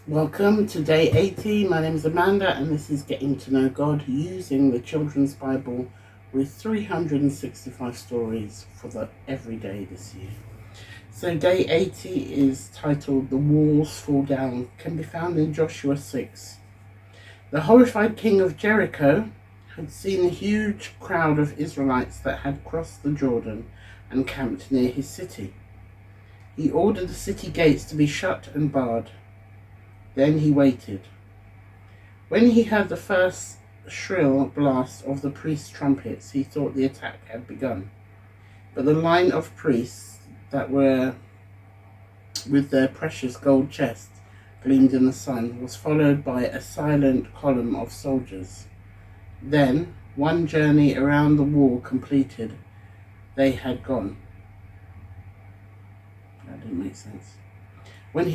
Welcome to day 80. My name is Amanda and this is Getting to Know God using the Children's Bible with 365 stories for the everyday this year. So day 80 is titled The Walls Fall Down, can be found in Joshua 6. The horrified king of Jericho had seen a huge crowd of Israelites that had crossed the Jordan and camped near his city. He ordered the city gates to be shut and barred. Then he waited. When he heard the first shrill blast of the priests' trumpets, he thought the attack had begun. But the line of priests that were with their precious gold chests gleamed in the sun was followed by a silent column of soldiers. Then, one journey around the wall completed, they had gone. That didn't make sense. When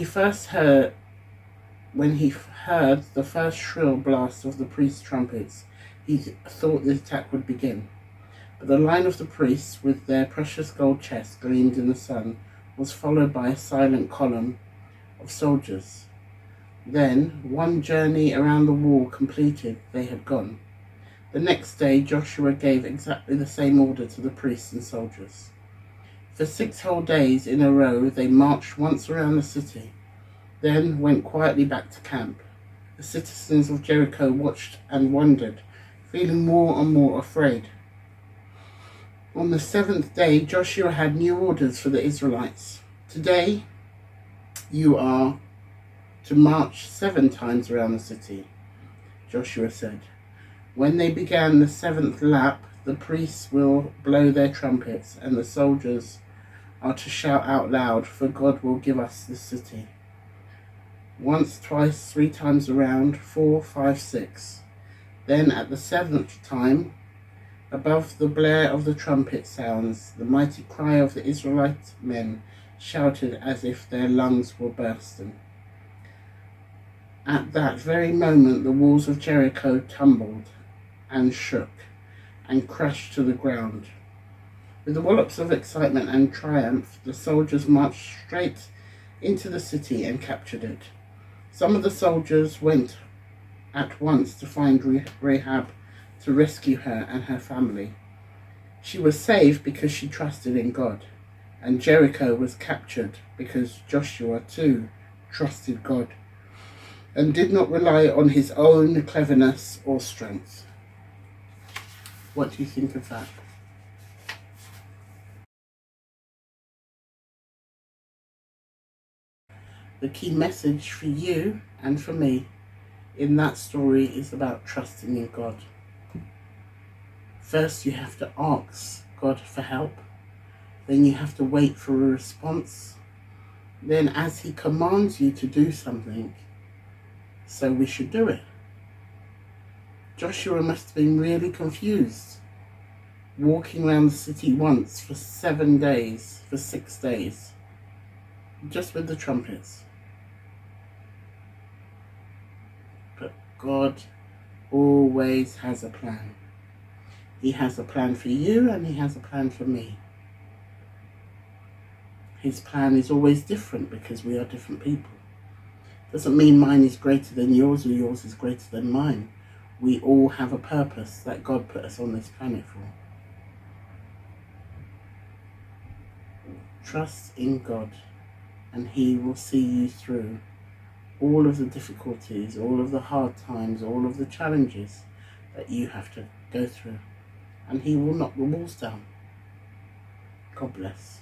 he heard the first shrill blast of the priests' trumpets, he thought the attack would begin. But the line of the priests with their precious gold chests gleamed in the sun was followed by a silent column of soldiers. Then, one journey around the wall completed, they had gone. The next day, Joshua gave exactly the same order to the priests and soldiers. For 6 whole days in a row, they marched once around the city, then went quietly back to camp. The citizens of Jericho watched and wondered, feeling more and more afraid. On the 7th day, Joshua had new orders for the Israelites. Today, you are to march 7 times around the city, Joshua said. When they began the 7th lap, the priests will blow their trumpets, and the soldiers are to shout out loud, for God will give us the city. Once, twice, 3 times around, 4, 5, 6. Then at the 7th time, above the blare of the trumpet sounds, the mighty cry of the Israelite men shouted as if their lungs were bursting. At that very moment, the walls of Jericho tumbled and shook and crashed to the ground. With the wallops of excitement and triumph, the soldiers marched straight into the city and captured it. Some of the soldiers went at once to find Rahab to rescue her and her family. She was saved because she trusted in God, and Jericho was captured because Joshua too trusted God and did not rely on his own cleverness or strength. What do you think of that? The key message for you and for me in that story is about trusting in God. First, you have to ask God for help. Then you have to wait for a response. Then as he commands you to do something, so we should do it. Joshua must have been really confused, walking around the city once for 7 days, for 6 days, just with the trumpets. But God always has a plan. He has a plan for you and he has a plan for me. His plan is always different because we are different people. Doesn't mean mine is greater than yours or yours is greater than mine. We all have a purpose that God put us on this planet for. Trust in God and he will see you through all of the difficulties, all of the hard times, all of the challenges that you have to go through. And he will knock the walls down. God bless.